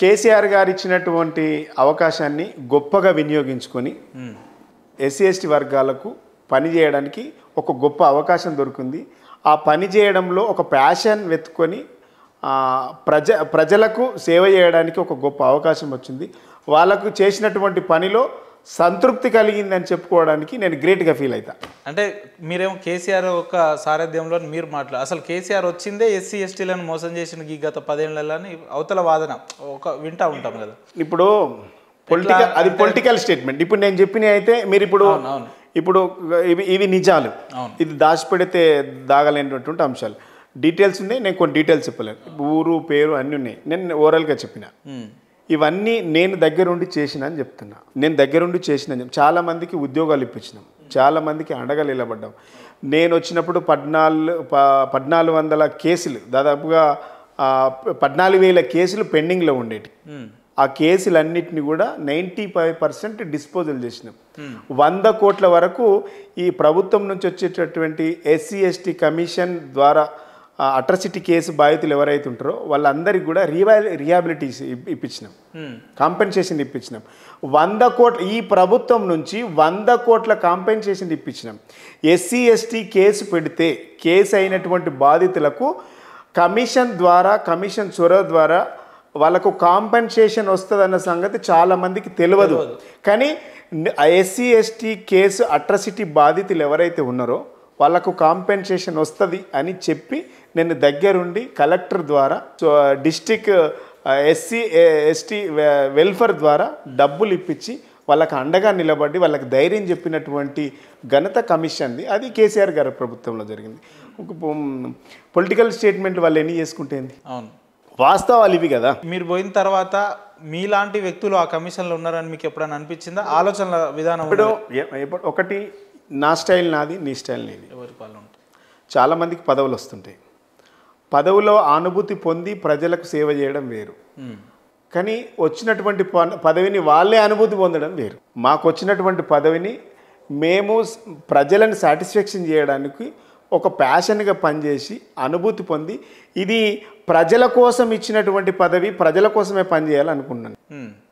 కేసీఆర్ గారు ఇచ్చినటువంటి అవకాశాన్ని గొప్పగా వినియోగించుకొని ఎస్సీ ఎస్టీ వర్గాలకు పని చేయడానికి ఒక గొప్ప అవకాశం దొరికింది. ఆ పని చేయడంలో ఒక ప్యాషన్ వెతుకొని ప్రజలకు సేవ చేయడానికి ఒక గొప్ప అవకాశం వచ్చింది. వాళ్ళకు చేసినటువంటి పనిలో సంతృప్తి కలిగిందని చెప్పుకోవడానికి నేను గ్రేట్గా ఫీల్ అవుతా. అంటే మీరేమో కేసీఆర్ ఒక సారథ్యంలో మీరు అసలు కేసీఆర్ వచ్చిందే ఎస్సీ ఎస్టీలను మోసం చేసిన ఈ గత 10 ఏళ్లని అవతల వాదన ఒక వింటా ఉంటాం కదా. ఇప్పుడు పొలిటికల్ స్టేట్మెంట్ ఇప్పుడు నేను చెప్పినవి అయితే మీరు ఇప్పుడు ఇవి నిజాలు, ఇది దాచిపెడితే దాగలేనటువంటి అంశాలు. డీటెయిల్స్ ఉన్నాయి, నేను కొన్ని డీటెయిల్స్ చెప్పలేను. ఊరు పేరు అన్నీ ఉన్నాయి, నేను ఓవరాల్గా చెప్పిన. ఇవన్నీ నేను దగ్గరుండి చేసిన అని చెప్తున్నా. నేను దగ్గరుండి చేసిన చాలామందికి ఉద్యోగాలు ఇప్పించినాం, చాలామందికి అండగా నిలబడ్డాం. నేను వచ్చినప్పుడు 1400 కేసులు, దాదాపుగా 14,000 కేసులు పెండింగ్లో ఉండేవి. ఆ కేసులన్నింటినీ కూడా 95% డిస్పోజల్ చేసినాం. 100 కోట్ల వరకు ఈ ప్రభుత్వం నుంచి వచ్చేటటువంటి ఎస్సీ ఎస్టీ కమిషన్ ద్వారా అట్రాసిటీ కేసు బాధితులు ఎవరైతే ఉంటారో వాళ్ళందరికీ కూడా రిహాబిలిటీస్ ఇప్పించినాం, కాంపెన్సేషన్ ఇప్పించినాం. 100 కోట్ల ఈ ప్రభుత్వం నుంచి 100 కోట్ల కాంపెన్సేషన్ ఇప్పించినాం. ఎస్సీ ఎస్టీ కేసు పెడితే కేసు అయినటువంటి బాధితులకు కమిషన్ చొరవ ద్వారా వాళ్ళకు కాంపెన్సేషన్ వస్తుందన్న సంగతి చాలామందికి తెలియదు. కానీ ఎస్సీ ఎస్టీ కేసు అట్రాసిటీ బాధితులు ఎవరైతే ఉన్నారో వాళ్ళకు కాంపెన్సేషన్ వస్తుంది అని చెప్పి నేను దగ్గరుండి కలెక్టర్ ద్వారా డిస్ట్రిక్ట్ ఎస్సీ ఎస్టీ వెల్ఫేర్ ద్వారా డబ్బులు ఇప్పించి వాళ్ళకి అండగా నిలబడి వాళ్ళకి ధైర్యం చెప్పినటువంటి ఘనత కమిషన్ది. అది కేసీఆర్ గారి ప్రభుత్వంలో జరిగింది. పొలిటికల్ స్టేట్మెంట్ వాళ్ళు ఎన్ని చేసుకుంటేంది, అవును వాస్తవాలు ఇవి కదా. మీరు పోయిన తర్వాత మీలాంటి వ్యక్తులు ఆ కమిషన్లో ఉన్నారని మీకు ఎప్పుడైనా అనిపించిందా? ఆలోచనల విధానం ఇప్పుడు ఒకటి, నా స్టైల్ నాది, నీ స్టైల్ నీది. చాలామందికి పదవులు వస్తుంటాయి, పదవిలో అనుభూతి పొంది ప్రజలకు సేవ చేయడం వేరు. కానీ వచ్చినటువంటి పదవిని వాళ్ళే అనుభూతి పొందడం వేరు. మాకు వచ్చినటువంటి పదవిని మేము ప్రజలను సాటిస్ఫాక్షన్ చేయడానికి ఒక ప్యాషన్గా పనిచేసి అనుభూతి పొంది, ఇది ప్రజల కోసం ఇచ్చినటువంటి పదవి, ప్రజల కోసమే పనిచేయాలనుకున్నాను.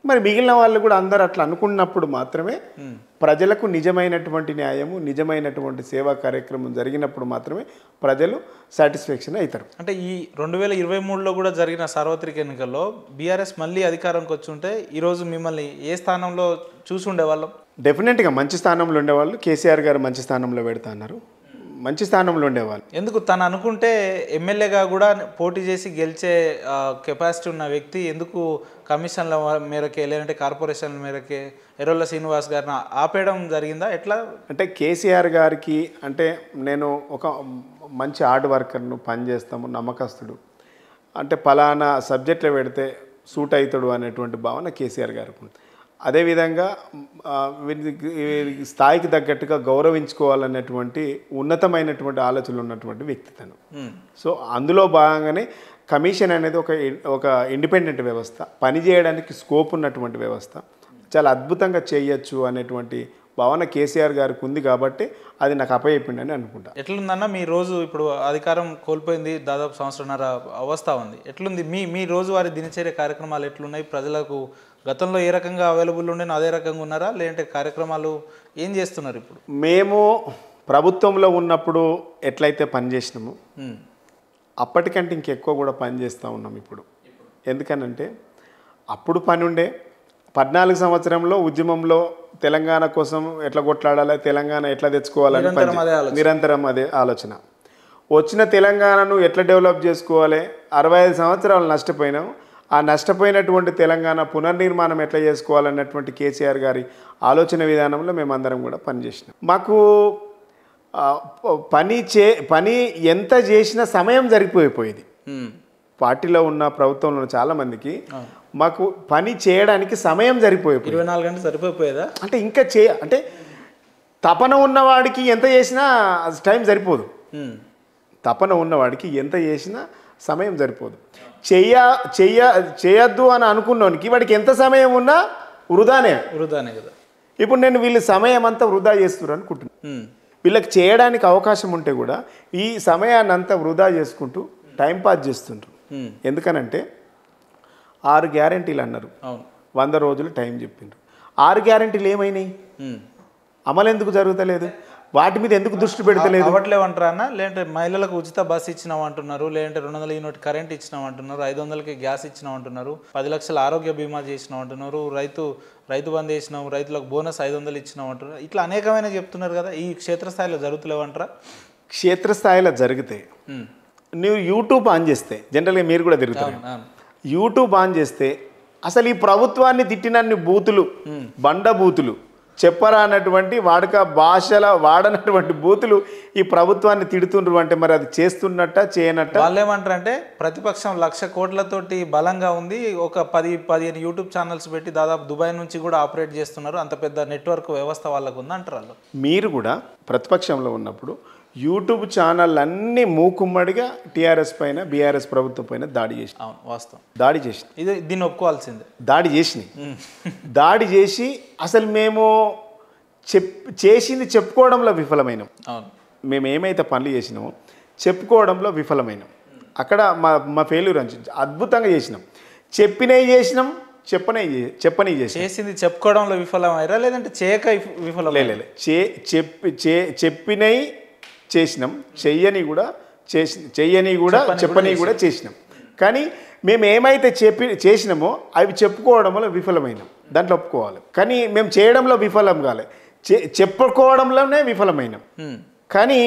మరి మిగిలిన వాళ్ళు కూడా అందరూ అట్లా అనుకున్నప్పుడు మాత్రమే ప్రజలకు నిజమైనటువంటి న్యాయము, నిజమైనటువంటి సేవా కార్యక్రమం జరిగినప్పుడు మాత్రమే ప్రజలు సాటిస్ఫాక్షన్ అవుతారు. అంటే ఈ 2023లో కూడా జరిగిన సార్వత్రిక ఎన్నికల్లో బీఆర్ఎస్ మళ్ళీ అధికారంకి వచ్చి ఉంటే ఈరోజు మిమ్మల్ని ఏ స్థానంలో చూసి ఉండేవాళ్ళం? డెఫినెట్గా మంచి స్థానంలో ఉండేవాళ్ళు. కేసీఆర్ గారు మంచి స్థానంలో పెడతా అన్నారు, మంచి స్థానంలో ఉండేవాళ్ళు. ఎందుకు తను అనుకుంటే ఎమ్మెల్యేగా కూడా పోటీ చేసి గెలిచే కెపాసిటీ ఉన్న వ్యక్తి ఎందుకు కమిషన్ల మేరకే లేదంటే కార్పొరేషన్ల మేరకే ఎర్రొల్ల శ్రీనివాస్ గారిని ఆపేయడం జరిగిందా? ఎట్లా అంటే కేసీఆర్ గారికి అంటే నేను ఒక మంచి హార్డ్ వర్కర్ను, పనిచేస్తాము, నమ్మకస్తుడు, అంటే పలానా సబ్జెక్ట్లో పెడితే సూట్ అవుతాడు అనేటువంటి భావన కేసీఆర్ గారికి ఉంది. అదేవిధంగా స్థాయికి తగ్గట్టుగా గౌరవించుకోవాలనేటువంటి ఉన్నతమైనటువంటి ఆలోచనలు ఉన్నటువంటి వ్యక్తి తను. సో అందులో భాగంగానే కమిషన్ అనేది ఒక ఇండిపెండెంట్ వ్యవస్థ, పనిచేయడానికి స్కోప్ ఉన్నటువంటి వ్యవస్థ, చాలా అద్భుతంగా చేయొచ్చు అనేటువంటి భావన కేసీఆర్ గారికి ఉంది కాబట్టి అది నాకు అప్పచెప్పిండని అనుకుంటా. ఎట్లుందన్న మీ రోజు? ఇప్పుడు అధికారం కోల్పోయింది, దాదాపు సంవత్సరంన్నర అవస్థ ఉంది. ఎట్లుంది మీ రోజువారీ దినచర్య కార్యక్రమాలు ఎట్లున్నాయి? ప్రజలకు గతంలో ఏ రకంగా అవైలబుల్ ఉండేనో అదే రకంగా ఉన్నారా, లేదంటే కార్యక్రమాలు ఏం చేస్తున్నారు ఇప్పుడు? మేము ప్రభుత్వంలో ఉన్నప్పుడు ఎట్లయితే పనిచేసినామో అప్పటికంటే ఇంకెక్కువ కూడా పనిచేస్తూ ఉన్నాం ఇప్పుడు. ఎందుకనంటే అప్పుడు పని ఉండే 14 సంవత్సరంలో ఉద్యమంలో తెలంగాణ కోసం ఎట్లా కొట్లాడాలి, తెలంగాణ ఎట్లా తెచ్చుకోవాలని నిరంతరం అదే ఆలోచన. వచ్చిన తెలంగాణను ఎట్లా డెవలప్ చేసుకోవాలి, 65 సంవత్సరాలు నష్టపోయినాం. ఆ నష్టపోయినటువంటి తెలంగాణ పునర్నిర్మాణం ఎట్లా చేసుకోవాలన్నటువంటి కేసీఆర్ గారి ఆలోచన విధానంలో మేమందరం కూడా పనిచేసినాం. మాకు పని ఎంత చేసినా సమయం జరిగిపోయిపోయేది. పార్టీలో ఉన్న ప్రభుత్వంలో ఉన్న చాలామందికి మాకు పని చేయడానికి సమయం సరిపోయిపోయింది. 24 గంటలు సరిపోయిపోయేదా? అంటే ఇంకా అంటే తపన ఉన్నవాడికి ఎంత చేసినా టైం సరిపోదు. తపన ఉన్నవాడికి ఎంత చేసినా సమయం సరిపోదు. చేయొద్దు అని అనుకున్నోనికి వాడికి ఎంత సమయం ఉన్నా వృధానే కదా. ఇప్పుడు నేను వీళ్ళు సమయం అంతా వృధా చేస్తున్నారు అనుకుంటున్నాను. వీళ్ళకి చేయడానికి అవకాశం ఉంటే కూడా ఈ సమయాన్ని అంతా వృధా చేసుకుంటూ టైంపాస్ చేస్తుంటారు. ఎందుకనంటే 6 గ్యారెంటీలు అన్నారు, అవును 100 రోజులు టైం చెప్పిండ్రు. 6 గ్యారెంటీలు ఏమైనాయి? అమలు ఎందుకు జరుగుతలేదు? వాటి మీద ఎందుకు దృష్టి పెడతలేదు? అవ్వట్లేవంటారా అన్న? లేదంటే మహిళలకు ఉచిత బస్సు ఇచ్చినాం అంటున్నారు, లేదంటే 200 యూనిట్ కరెంట్ ఇచ్చినాం అంటున్నారు, 500కి గ్యాస్ ఇచ్చినాం అంటున్నారు, 10 లక్షల ఆరోగ్య బీమా చేసినాం అంటున్నారు, రైతు బంద్ చేసినాం, రైతులకు బోనస్ 500 ఇచ్చినాం అంటున్నారు. ఇట్లా అనేకమైన చెప్తున్నారు కదా, ఈ క్షేత్రస్థాయిలో జరుగుతలేవంటారా? క్షేత్రస్థాయిలో జరిగితే నువ్వు యూట్యూబ్ ఆన్ చేస్తే, జనరల్గా మీరు కూడా తిరుగుతారు, యూట్యూబ్ ఆన్ చేస్తే అసలు ఈ ప్రభుత్వాన్ని తిట్టినన్ని బూతులు, బండ బూతులు, చెప్పరా అన్నటువంటి వాడనటువంటి బూతులు ఈ ప్రభుత్వాన్ని తిడుతుండ్రు అంటే మరి అది చేస్తున్నట్ట చేయనట్ట? వాళ్ళు ఏమంటారంటే ప్రతిపక్షం 1,00,000 కోట్లతోటి బలంగా ఉంది, ఒక 10-15 యూట్యూబ్ ఛానల్స్ పెట్టి దాదాపు దుబాయ్ నుంచి కూడా ఆపరేట్ చేస్తున్నారు, అంత పెద్ద నెట్వర్క్ వ్యవస్థ వాళ్ళకు ఉంది అంటారు వాళ్ళు. మీరు కూడా ప్రతిపక్షంలో ఉన్నప్పుడు యూట్యూబ్ ఛానల్ అన్నీ మూకుమ్మడిగా టీఆర్ఎస్ పైన బీఆర్ఎస్ ప్రభుత్వం పైన దాడి చేసి, అవును వాస్తవం, దాడి చేసి దీన్ని ఒప్పుకోవాల్సిందే, దాడి చేసినాయి. దాడి చేసి అసలు మేము చేసింది చెప్పుకోవడంలో విఫలమైనాం. అవును, మేము ఏమైతే పనులు చేసినామో చెప్పుకోవడంలో విఫలమైనాం. అక్కడ మా ఫెయిల్యూర్ అని అద్భుతంగా చేసినాం, చెప్పినవి చేసినాం, చెప్పని చేసింది చెప్పుకోవడంలో విఫలమైరా లేదంటే చేయక విఫలం? లేదు, చెప్పినవి చేసినాం, చెయ్యని కూడా చెప్పని కూడా చేసినాం. కానీ మేము ఏమైతే చేసినామో అవి చెప్పుకోవడంలో విఫలమైనాం, దాంట్లో ఒప్పుకోవాలి. కానీ మేము చేయడంలో విఫలం కాలే, చెప్పుకోవడంలోనే విఫలమైనాం. కానీ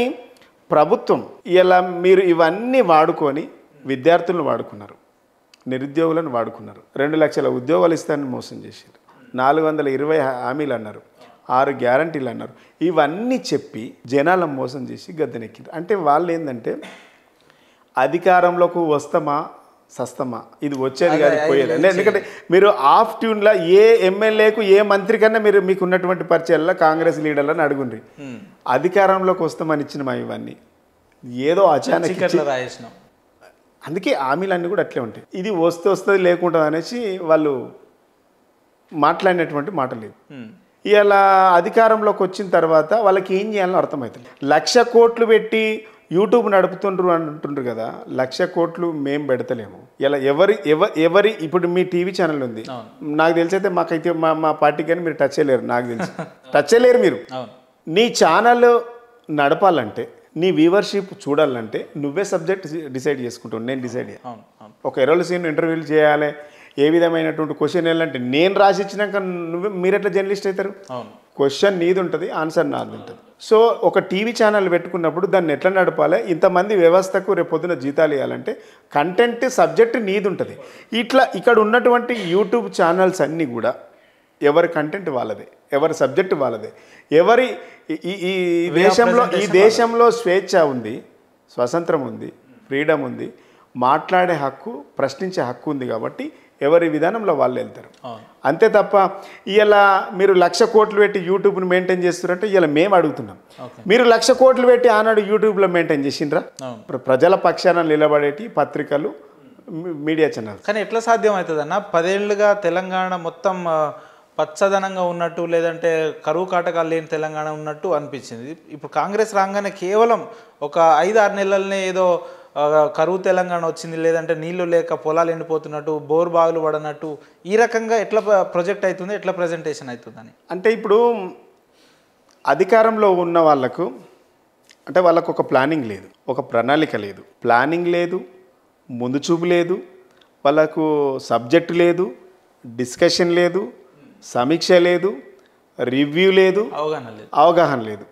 ప్రభుత్వం ఇలా మీరు ఇవన్నీ వాడుకొని విద్యార్థులను వాడుకున్నారు, నిరుద్యోగులను వాడుకున్నారు, 2 లక్షల ఉద్యోగాలు ఇస్తానని మోసం చేశారు, 420 హామీలు అన్నారు, 6 గ్యారంటీలు అన్నారు. ఇవన్నీ చెప్పి జనాలను మోసం చేసి గద్దెనెక్కింది. అంటే వాళ్ళు ఏంటంటే అధికారంలోకి వస్తామా సస్తమా, ఇది వచ్చేది కాదు పోయేది. ఎందుకంటే మీరు ఆఫ్ ట్యూన్లో ఏ ఎమ్మెల్యేకు ఏ మంత్రి కన్నా మీకు ఉన్నటువంటి పరిచయాల్లో కాంగ్రెస్ లీడర్లను అడుగుండ్రి, అధికారంలోకి వస్తామని ఇచ్చినమా ఇవన్నీ ఏదో అచానక్. అందుకే హామీలన్నీ కూడా అట్లే ఉంటాయి, ఇది వస్తుంది లేకుండా అనేసి వాళ్ళు మాట్లాడినటువంటి మాట లేదు. ఇలా అధికారంలోకి వచ్చిన తర్వాత వాళ్ళకి ఏం చేయాలో అర్థమవుతుంది. 1,00,000 కోట్లు పెట్టి యూట్యూబ్ నడుపుతుండ్రు అంటుండ్రు కదా, 1,00,000 కోట్లు మేము పెడతలేము. ఇలా ఎవరి ఇప్పుడు మీ టీవీ ఛానల్ ఉంది, నాకు తెలిసి అయితే మాకైతే మా పార్టీకి కానీ మీరు టచ్ చేయలేరు, నాకు తెలిసి టచ్ చేయలేరు. మీరు నీ ఛానల్ నడపాలంటే, నీ వ్యూవర్షిప్ చూడాలంటే నువ్వే సబ్జెక్ట్ డిసైడ్ చేసుకుంటావు, నేను డిసైడ్ చేయాలి. ఒక ఎరోల సీన్ ఇంటర్వ్యూలు చేయాలి, ఏ విధమైనటువంటి క్వశ్చన్ వెళ్ళాలంటే నేను రాసి ఇచ్చినాక మీరు ఎట్లా జర్నలిస్ట్ అవుతారు? క్వశ్చన్ నీది ఉంటుంది, ఆన్సర్ నాది ఉంటుంది. సో ఒక టీవీ ఛానల్ పెట్టుకున్నప్పుడు దాన్ని ఎట్లా నడపాలి, ఇంతమంది వ్యవస్థకు రేపు పొద్దున జీతాలు ఇవ్వాలంటే కంటెంట్ సబ్జెక్ట్ నీది ఉంటుంది. ఇక్కడ ఉన్నటువంటి యూట్యూబ్ ఛానల్స్ అన్నీ కూడా ఎవరి కంటెంట్ వాళ్ళదే, ఎవరి సబ్జెక్ట్ వాళ్ళదే. ఈ దేశంలో స్వేచ్ఛ ఉంది, స్వతంత్రం ఉంది, ఫ్రీడమ్ ఉంది, మాట్లాడే హక్కు, ప్రశ్నించే హక్కు ఉంది. కాబట్టి ఎవరి విధానంలో వాళ్ళు వెళ్తారు అంతే తప్ప ఇలా మీరు 1,00,000 కోట్లు పెట్టి యూట్యూబ్ని మెయింటైన్ చేస్తారంటే ఇలా మేము అడుగుతున్నాం, మీరు 1,00,000 కోట్లు పెట్టి ఆనాడు యూట్యూబ్లో మెయింటైన్ చేసిండ్రా? ప్రజల పక్షాన నిలబడేటి పత్రికలు, మీడియా ఛానల్స్. కానీ ఎట్లా సాధ్యం అవుతుంది అన్న? 10 ఏళ్ళుగా తెలంగాణ మొత్తం పచ్చదనంగా ఉన్నట్టు, లేదంటే కరువు కాటకాలు లేని తెలంగాణ ఉన్నట్టు అనిపించింది. ఇప్పుడు కాంగ్రెస్ రాగానే కేవలం ఒక 5-6 నెలలనే ఏదో కరువు తెలంగాణ వచ్చింది, లేదంటే నీళ్లు లేక పొలాలు ఎండిపోతున్నట్టు, బోర్ బావులు పడనట్టు, ఈ రకంగా ఎట్లా ప్రొజెక్ట్ అవుతుంది, ఎట్లా ప్రజెంటేషన్ అవుతుందని? అంటే ఇప్పుడు అధికారంలో ఉన్న వాళ్ళకు అంటే వాళ్ళకు ఒక ప్లానింగ్ లేదు, ఒక ప్రణాళిక లేదు, ప్లానింగ్ లేదు, ముందు చూపు లేదు, వాళ్ళకు సబ్జెక్ట్ లేదు, డిస్కషన్ లేదు, సమీక్ష లేదు, రివ్యూ లేదు, అవగాహన లేదు.